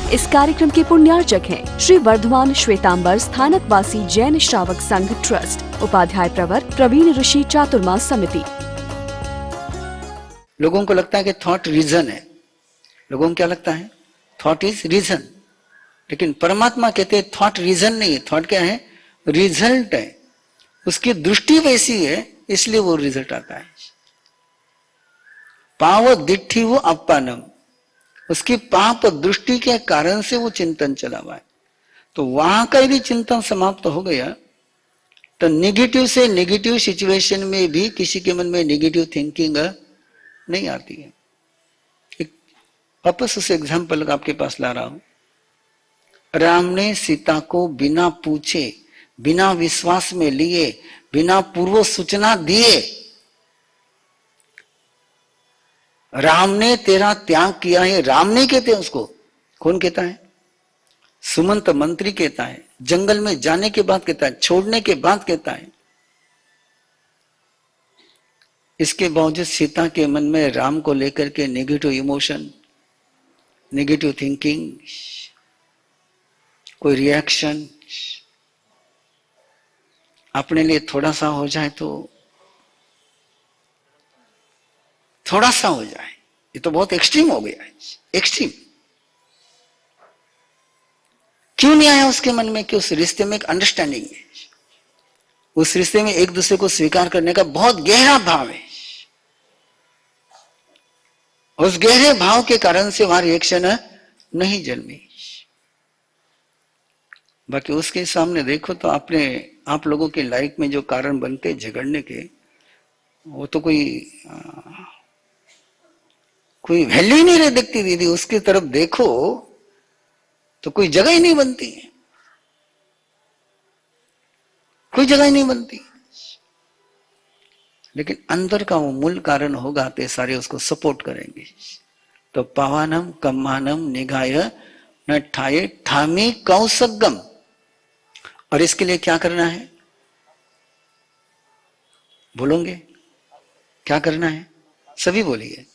इस कार्यक्रम के पुण्यार्चक हैं श्री वर्धमान श्वेतांबर स्थानकवासी जैन श्रावक संघ ट्रस्ट, उपाध्याय प्रवर प्रवीण ऋषि चातुर्मास समिति। लोगों को लगता है कि थॉट रीजन है, लोगों को क्या लगता है? Thought is reason. लेकिन परमात्मा कहते हैं थॉट रीजन नहीं है, थॉट क्या है? रिजल्ट है। उसकी दृष्टि वैसी है इसलिए वो रिजल्ट आता है। पाव दिट्ठी वो अपानम, उसकी पाप दृष्टि के कारण से वो चिंतन चला हुआ है। तो वहां का यदि चिंतन समाप्त हो गया तो नेगेटिव से नेगेटिव सिचुएशन में भी किसी के मन में नेगेटिव थिंकिंग नहीं आती है। एक वापस उस एग्जाम्पल आपके पास ला रहा हूं। राम ने सीता को बिना पूछे, बिना विश्वास में लिए, बिना पूर्व सूचना दिए, राम ने तेरा त्याग किया है। राम नहीं कहते उसको, कौन कहता है? सुमंत मंत्री कहता है। जंगल में जाने के बाद कहता है, छोड़ने के बाद कहता है। इसके बावजूद सीता के मन में राम को लेकर के नेगेटिव इमोशन, नेगेटिव थिंकिंग, कोई रिएक्शन अपने लिए थोड़ा सा हो जाए तो थोड़ा सा हो जाए, ये तो बहुत एक्सट्रीम हो गया है। एक्सट्रीम क्यों नहीं आया उसके मन में? कि उस रिश्ते में एक अंडरस्टैंडिंग है, उस रिश्ते में एक दूसरे को स्वीकार करने का बहुत गहरा भाव है। उस गहरे भाव के कारण से वहां रिएक्शन नहीं जन्मी। बाकी उसके सामने देखो तो आप लोगों के लाइफ में जो कारण बनते झगड़ने के, वो तो कोई वैल्यू ही नहीं रह दिखती दीदी। उसकी तरफ देखो तो कोई जगह ही नहीं बनती है, कोई जगह ही नहीं बनती। लेकिन अंदर का वो मूल कारण होगा तो सारे उसको सपोर्ट करेंगे। तो पावानम कम्मानम निगाय न ठाये ठामी कौसगम। और इसके लिए क्या करना है? बोलोगे क्या करना है? सभी बोलिए।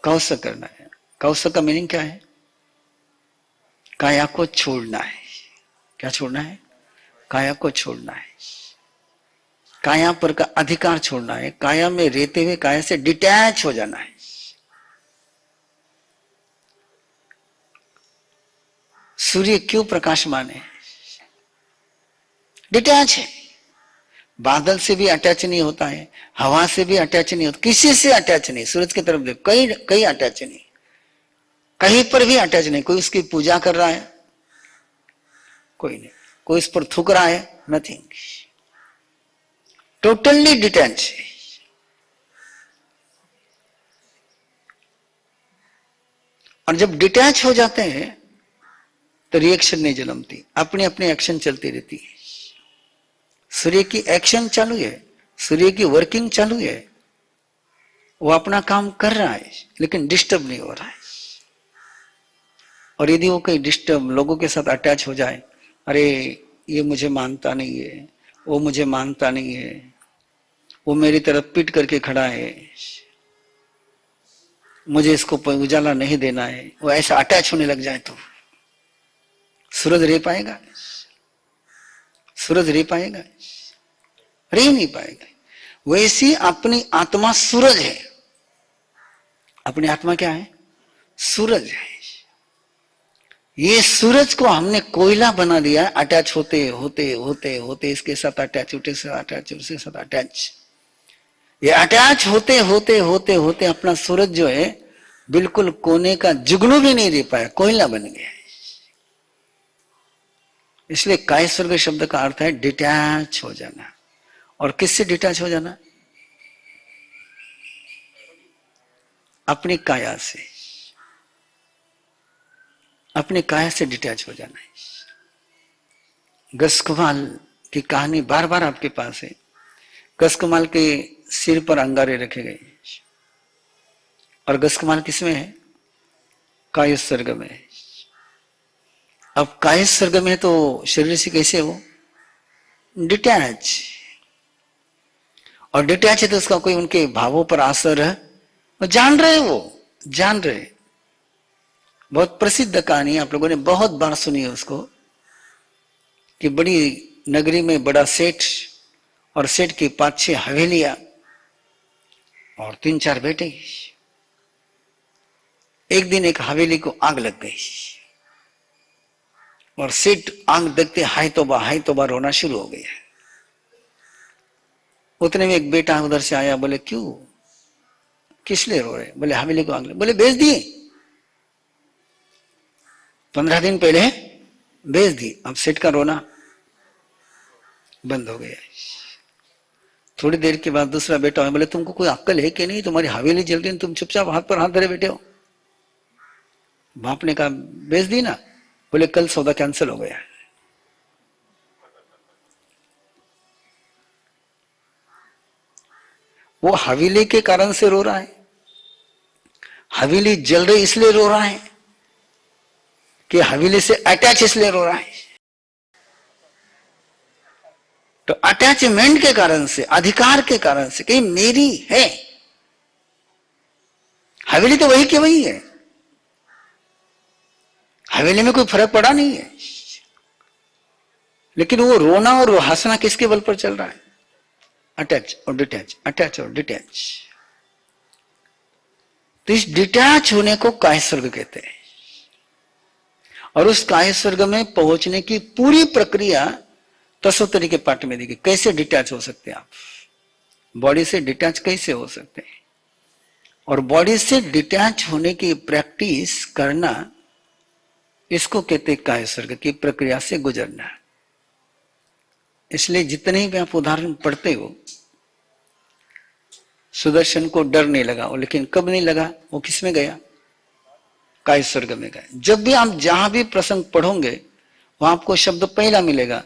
कौशक करना है। कौशक का मीनिंग क्या है? काया को छोड़ना है। क्या छोड़ना है? काया को छोड़ना है। काया पर का अधिकार छोड़ना है। काया में रहते हुए काया से डिटैच हो जाना है। सूर्य क्यों प्रकाशमान है? डिटैच है। बादल से भी अटैच नहीं होता है, हवा से भी अटैच नहीं होता, किसी से अटैच नहीं। सूरज की तरफ देखो, कहीं अटैच नहीं, कहीं पर भी अटैच नहीं। कोई उसकी पूजा कर रहा है? कोई नहीं। कोई इस पर थूक रहा है? नथिंग। टोटली डिटैच है। और जब डिटैच हो जाते हैं तो रिएक्शन नहीं जन्मती, अपनी अपनी एक्शन चलती रहती है। सूर्य की एक्शन चालू है, सूर्य की वर्किंग चालू है, वो अपना काम कर रहा है लेकिन डिस्टर्ब नहीं हो रहा है। और यदि वो कहीं डिस्टर्ब लोगों के साथ अटैच हो जाए, अरे ये मुझे मानता नहीं है, वो मुझे मानता नहीं है, वो मेरी तरफ पीट करके खड़ा है, मुझे इसको उजाला नहीं देना है, वो ऐसा अटैच होने लग जाए तो सूरज रह पाएगा? सूरज रह पाएगा? रह नहीं पाएगा। वैसी अपनी आत्मा सूरज है। अपनी आत्मा क्या है? सूरज है। ये सूरज को हमने कोयला बना दिया है। अटैच होते होते होते होते इसके साथ अटैच, उसके साथ अटैच, उसके साथ अटैच, ये अटैच होते होते होते होते अपना सूरज जो है बिल्कुल कोने का जुगनू भी नहीं रह पाया, कोयला बन गया है। इसलिए कायस्वर्ग शब्द का अर्थ है डिटैच हो जाना। और किससे डिटैच हो जाना? अपनी काया से। अपनी काया से डिटैच हो जाना है। गस्कमाल की कहानी बार बार आपके पास है। गस्कमाल के सिर पर अंगारे रखे गए और गस्कमाल किसमें है? कायस्वर्ग में है। अब कायस्वर्ग में तो शरीर से कैसे हो? डिटैच। और डिटैच है तो उसका कोई उनके भावों पर असर है? वो जान रहे, वो जान रहे। बहुत प्रसिद्ध कहानी आप लोगों ने बहुत बार सुनी है उसको, कि बड़ी नगरी में बड़ा सेठ और सेठ की 5-6 हवेलियां और 3-4 बेटे। एक दिन एक हवेली को आग लग गई और सेठ आग देखते हाय तोबा रोना शुरू हो गया। उतने में एक बेटा उधर से आया, बोले क्यों, किस लिए रो रहे? बोले हवेली को आग लग। बोले बेच दिए, 15 दिन पहले बेच दी, अब सेठ का रोना बंद हो गया। थोड़ी देर के बाद दूसरा बेटा आया, बोले तुमको कोई अक्ल है कि नहीं, तुम्हारी हवेली जल रही, तुम चुपचाप हाथ पर हाथ धरे बैठे हो। बाप ने कहा बेच दी ना। बोले कल सौदा कैंसिल हो गया। वो हवेली के कारण से रो रहा है, हवेली जल रही इसलिए रो रहा है, कि हवेली से अटैच इसलिए रो रहा है। तो अटैचमेंट के कारण से, अधिकार के कारण से, कि मेरी है हवेली, तो वही की वही है, हवेली में कोई फर्क पड़ा नहीं है। लेकिन वो रोना और वो हंसना किसके बल पर चल रहा है? अटैच और डिटैच, अटैच और डिटैच। तो इस डिटैच होने को काय स्वर्ग कहते हैं। और उस काय स्वर्ग में पहुंचने की पूरी प्रक्रिया तसोतरी के पाठ में देखिए, कैसे डिटैच हो सकते हैं आप, बॉडी से डिटैच कैसे हो सकते हैं। और बॉडी से डिटैच होने की प्रैक्टिस करना, इसको कहते हैं काय स्वर्ग की प्रक्रिया से गुजरना। इसलिए जितने भी आप उदाहरण पढ़ते हो, सुदर्शन को डर नहीं लगा, लेकिन कब नहीं लगा, वो किस में गया? काय स्वर्ग में गया। जब भी आप जहां भी प्रसंग पढ़ोगे, वहां आपको शब्द पहला मिलेगा,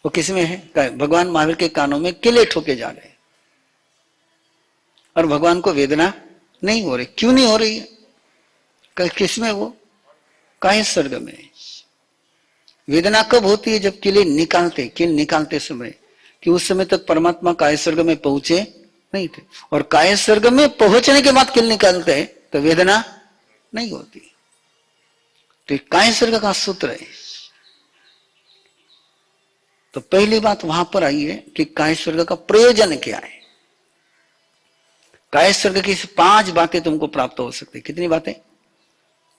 वो किस में है? भगवान महावीर के कानों में किले ठोके जा रहे हैं और भगवान को वेदना नहीं हो रही। क्यों नहीं हो रही है? किस में? वो काय स्वर्ग में। वेदना कब होती है? जब किले निकालते, किल निकालते समय, कि उस समय तक परमात्मा काय स्वर्ग में पहुंचे नहीं थे, और काय स्वर्ग में पहुंचने के बाद किल निकालते हैं तो वेदना नहीं होती। तो काय स्वर्ग का सूत्र है। तो पहली बात वहां पर आई है कि काय स्वर्ग का प्रयोजन क्या है। काय स्वर्ग की 5 बातें तुमको प्राप्त हो सकती। कितनी बातें?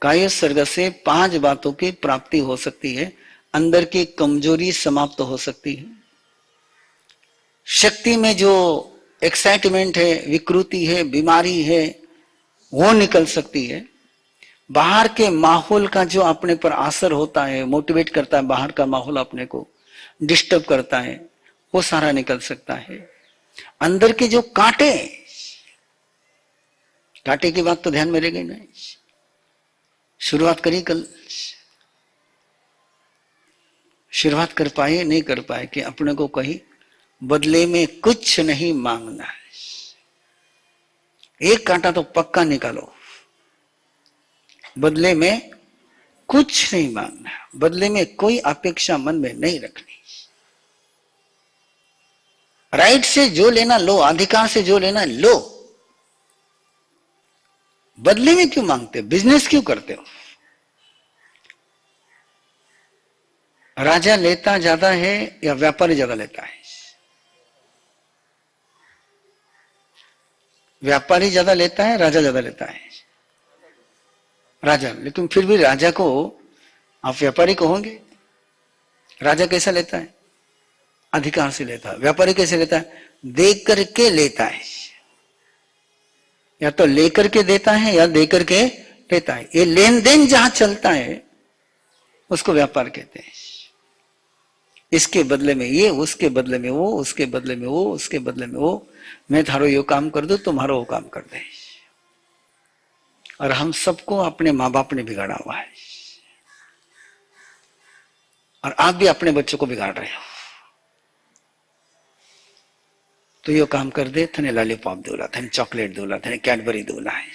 काय स्वर्ग से 5 बातों की प्राप्ति हो सकती है। अंदर की कमजोरी समाप्त हो सकती है, शक्ति में जो एक्साइटमेंट है, विकृति है, बीमारी है, वो निकल सकती है। बाहर के माहौल का जो अपने पर असर होता है, मोटिवेट करता है, बाहर का माहौल अपने को डिस्टर्ब करता है, वो सारा निकल सकता है। अंदर के जो कांटे, कांटे की बात तो ध्यान में रह गई ना, शुरुआत करी कल, शुरुआत कर पाए नहीं कर पाए, कि अपने को कहीं बदले में कुछ नहीं मांगना है। एक कांटा तो पक्का निकालो, बदले में कुछ नहीं मांगना, बदले में कोई अपेक्षा मन में नहीं रखनी। राइट से जो लेना लो, अधिकार से जो लेना लो, बदले में क्यों मांगते हो? बिजनेस क्यों करते हो? राजा लेता ज्यादा है या व्यापारी ज्यादा लेता है? व्यापारी ज्यादा लेता है, राजा ज्यादा लेता है? राजा। लेकिन फिर भी राजा को आप व्यापारी कहोगे। राजा कैसा लेता है? अधिकार से लेता है। व्यापारी कैसे लेता है? देख करके लेता है, या तो लेकर के देता है या दे करके लेता है। ये लेन देन जहां चलता है उसको व्यापार कहते हैं। इसके बदले में ये, उसके बदले में वो, उसके बदले में वो, उसके बदले में वो, मैं थारो यो काम कर दू, तुम्हारो वो काम कर दे। और हम सबको अपने माँ बाप ने बिगाड़ा हुआ है, और आप भी अपने बच्चों को बिगाड़ रहे हो। तो यो काम कर दे, थने लॉलीपॉप दूला, थने चॉकलेट दूला, थने कैडबरी दूला है।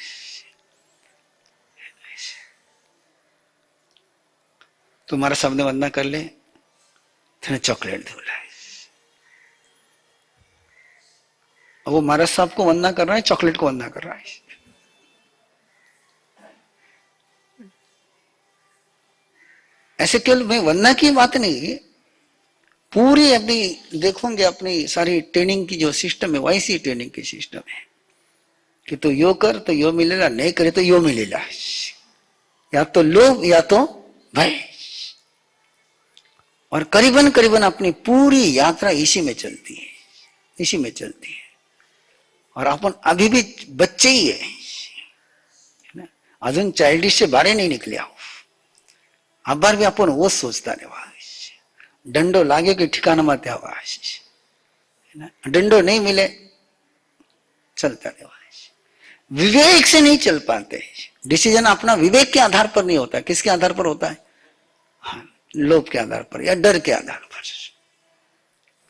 तुम्हारा सामने वंदना कर ले, थने चॉकलेट दूला है। वो महाराज साहब को वंदना कर रहा है, चॉकलेट को वंदना कर रहा है। ऐसे केवल मैं वंदना की बात नहीं, पूरी अपनी देखोगे अपनी सारी ट्रेनिंग की जो सिस्टम है वैसी ट्रेनिंग की सिस्टम है कि तो यो कर तो यो मिलेगा, नहीं करे तो यो मिलेगा, या तो लोभ या तो भय। और करीबन करीबन अपनी पूरी यात्रा इसी में चलती है, इसी में चलती है। और अपन अभी भी बच्चे ही है ना, अजून चाइल्डिश से बारे नहीं निकले आओ। अब बार भी अपन वो सोचता रहे, डंडो लागे कि ठिकाना मत आवा, डंडो नहीं मिले चलता रहे। विवेक से नहीं चल पाते, डिसीजन अपना विवेक के आधार पर नहीं होता, किसके आधार पर होता है? हाँ, लोभ के आधार पर या डर के आधार पर।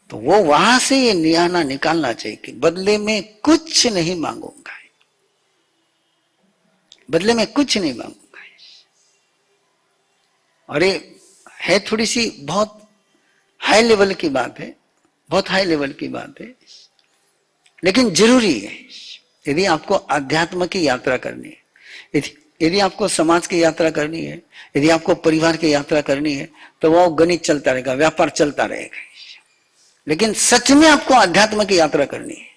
तो वो वहां से ये नियाना निकालना चाहिए कि बदले में कुछ नहीं मांगूंगा, बदले में कुछ नहीं मांगूंगा। और ये है थोड़ी सी बहुत हाई लेवल की बात है, बहुत हाई लेवल की बात है, लेकिन जरूरी है। यदि आपको अध्यात्म की यात्रा करनी है, यदि आपको समाज की यात्रा करनी है, यदि आपको परिवार की यात्रा करनी है, तो वो गणित चलता रहेगा, व्यापार चलता रहेगा। लेकिन सच में आपको अध्यात्म की यात्रा करनी है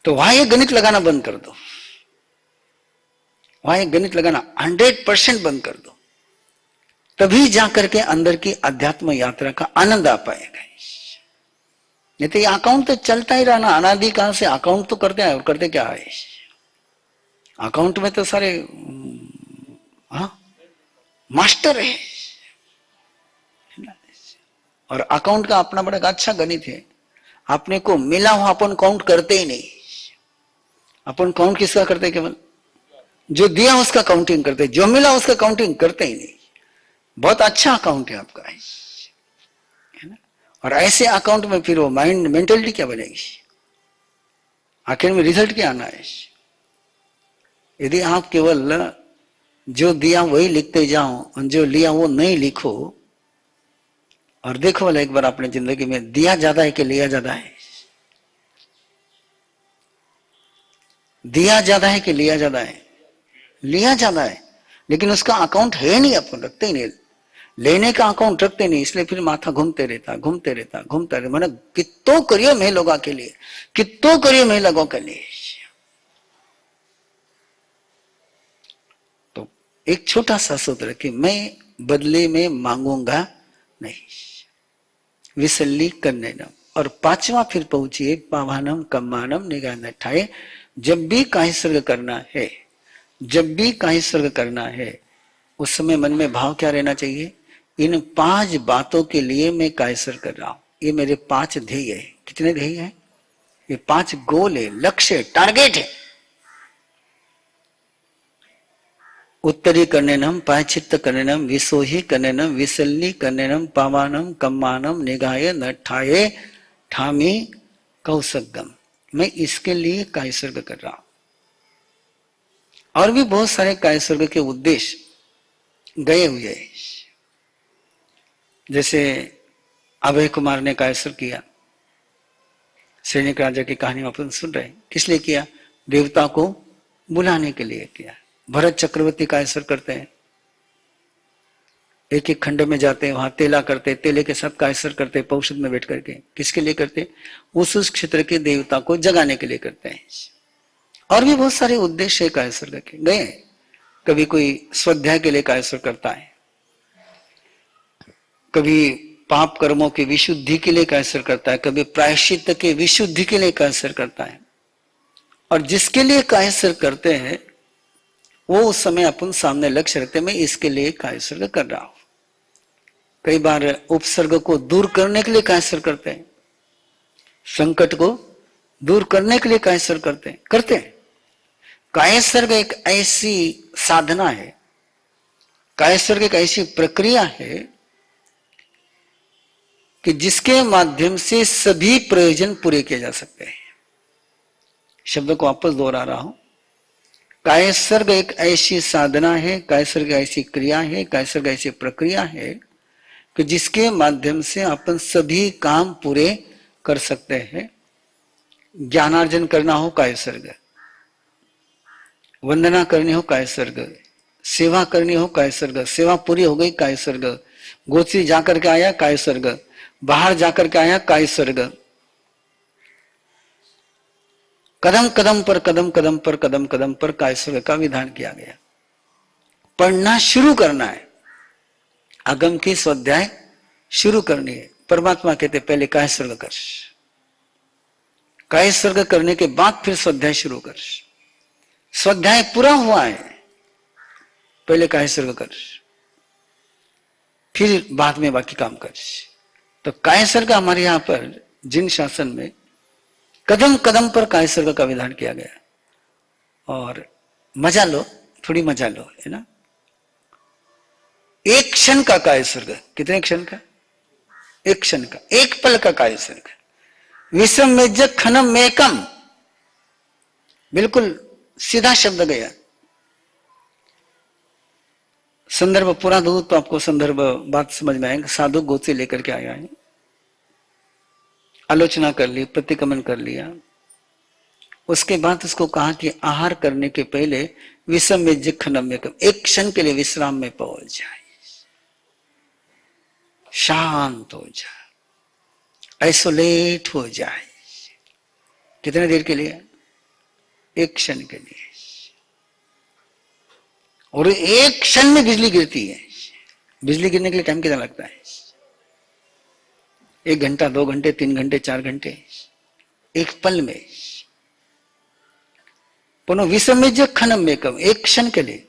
तो वहां ये गणित लगाना बंद कर दो, वहां ये गणित लगाना 100% बंद कर दो, तभी जाकर के अंदर की अध्यात्म यात्रा का आनंद आ पाएगा। नहीं तो ये अकाउंट तो चलता ही रहना, अनादि काल से अकाउंट तो करते हैं, और करते क्या है अकाउंट में तो सारे मास्टर है। और अकाउंट का अपना बड़ा अच्छा गणित है, अपने को मिला हुआ अपन काउंट करते ही नहीं। अपन काउंट किसका करते? केवल जो दिया उसका काउंटिंग करते, जो मिला उसका काउंटिंग करते ही नहीं। बहुत अच्छा अकाउंट है आपका, है ना। और ऐसे अकाउंट में फिर वो माइंड मेंटेलिटी क्या बनेगी, आखिर में रिजल्ट क्या आना है? यदि आप केवल जो दिया वही लिखते जाओ और जो लिया वो नहीं लिखो, और देखो वाला एक बार अपने जिंदगी में दिया ज्यादा है कि लिया ज्यादा है? दिया ज्यादा है कि लिया ज्यादा है? लिया ज्यादा है, लेकिन उसका अकाउंट है नहीं, अपन रखते ही नहीं, लेने का अकाउंट रखते नहीं, इसलिए फिर माथा घूमते रहता घूमते रहता घूमते रहता। मैंने कितो करियो मैं लोगों के लिए, कितो करियो मैं लोगों के लिए। तो एक छोटा सा सूत्र कि मैं बदले में मांगूंगा नहीं, विसल्ली करने न। और पांचवा फिर पहुंचिए, पावानम कम्मानम निगाह न ठाए। जब भी काहे सर्ग करना है, जब भी काहे सर्ग करना है, उस समय मन में भाव क्या रहना चाहिए? इन 5 बातों के लिए मैं कायसर कर रहा हूं, ये मेरे 5 ध्येय है। कितने ध्येय है? ये 5 गोल है, लक्ष्य है, टारगेट है। उत्तरी करनेनम, पायचित्त करनेनम, विसोही करनेनम, विसल्ली करनेनम, पावानम कम्मानम निगाय नठाये ठामी कौसगम। मैं इसके लिए कायसर्ग कर रहा हूं। और भी बहुत सारे कायसर्ग के उद्देश्य गए हुए हैं। जैसे अभय कुमार ने कायसर किया, सैनिक राजा की कहानी अपन सुन रहे हैं। किस लिए किया? देवता को बुलाने के लिए किया। भरत चक्रवर्ती कायसर करते हैं, एक एक खंड में जाते हैं, वहां तेला करते, तेले के साथ कायसर करते, पौषद में बैठ करके। किसके लिए करते? उस क्षेत्र के देवता को जगाने के लिए करते हैं। और भी बहुत सारे उद्देश्य कायसर के गए। कभी कोई स्वाध्याय के लिए कायसर करता है, कभी पाप कर्मों की विशुद्धि के लिए कायसर करता है, कभी प्रायश्चित के विशुद्धि के लिए कायसर करता है। और जिसके लिए कायसर करते हैं वो उस समय अपन सामने लक्ष्य रखते हैं, मैं इसके लिए कायसर्ग कर रहा हूं। कई बार उपसर्ग को दूर करने के लिए कायसर करते हैं, संकट को दूर करने के लिए कायसर करते हैं। कायसर्ग एक ऐसी साधना है, कायसर्ग एक ऐसी प्रक्रिया है कि जिसके माध्यम से सभी प्रयोजन पूरे किए जा सकते हैं। शब्द को वापस दोहरा रहा हूं, कायसर्ग एक ऐसी साधना है, कायसर्ग ऐसी क्रिया है, कायसर्ग ऐसी प्रक्रिया है कि जिसके माध्यम से अपन सभी काम पूरे कर सकते हैं। ज्ञानार्जन करना हो कायसर्ग, वंदना करनी हो कायसर्ग, सेवा करनी हो काय स्वर्ग, सेवा पूरी हो गई काय स्वर्ग, गोत्री जाकर के आया काय स्वर्ग, बाहर जाकर के आया काय स्वर्ग। कदम कदम पर कदम कदम पर कदम कदम पर काय स्वर्ग का विधान किया गया। पढ़ना शुरू करना है, आगम की स्वाध्याय शुरू करनी है। परमात्मा कहते पहले काय स्वर्ग कर, काय स्वर्ग करने के बाद फिर स्वाध्याय शुरू कर। स्वाध्याय पूरा हुआ है, पहले काय स्वर्ग कर, फिर बाद में बाकी काम कर। तो काय स्वर्ग हमारे यहां पर जिन शासन में कदम कदम पर काय स्वर्ग का विधान किया गया। और मजा लो, थोड़ी मजा लो, है ना। एक क्षण का काय स्वर्ग, कितने क्षण का, एक क्षण का, एक पल का काय स्वर्ग। विश्व में ज खनम मेकम, बिल्कुल सीधा शब्द गया। संदर्भ पूरा दूध तो आपको संदर्भ बात समझ में आएगा। साधु गोचे लेकर के आया है, आलोचना कर ली, प्रतिक्रमण कर लिया। उसके बाद उसको कहा कि आहार करने के पहले विषम में ज खनम मेकम, एक क्षण के लिए विश्राम में पहुंच जाए, शांत हो जाए, आइसोलेट हो जाए। कितने देर के लिए, एक क्षण के लिए। और एक क्षण में बिजली गिरती है। बिजली गिरने के लिए टाइम कितना लगता है, 1 घंटा, 2 घंटे, 3 घंटे, 4 घंटे, एक पल में। पुनः विषम में जो खनम में कम, एक क्षण के लिए,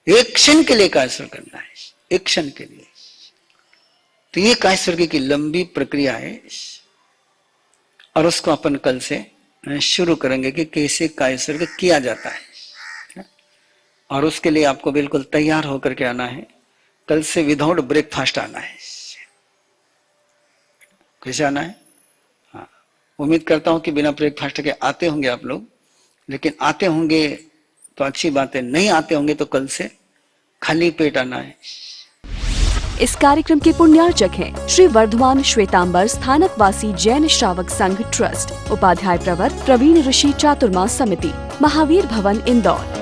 एक क्षण के लिए काय स्वर्ग करना है, एक क्षण के लिए। तो ये काय स्वर्ग की लंबी प्रक्रिया है और उसको अपन कल से शुरू करेंगे कि कैसे काय स्वर्ग किया जाता है। और उसके लिए आपको बिल्कुल तैयार होकर के आना है। कल से विदाउट ब्रेकफास्ट आना है। कैसे आना है? हाँ, उम्मीद करता हूं कि बिना ब्रेकफास्ट के आते होंगे आप लोग, लेकिन आते होंगे तो अच्छी बात है, नहीं आते होंगे तो कल से खाली पेट आना है। इस कार्यक्रम के पुण्यार्चक हैं श्री वर्धमान श्वेतांबर स्थानकवासी जैन श्रावक संघ ट्रस्ट, उपाध्याय प्रवर प्रवीण ऋषि चातुर्मास समिति, महावीर भवन इंदौर।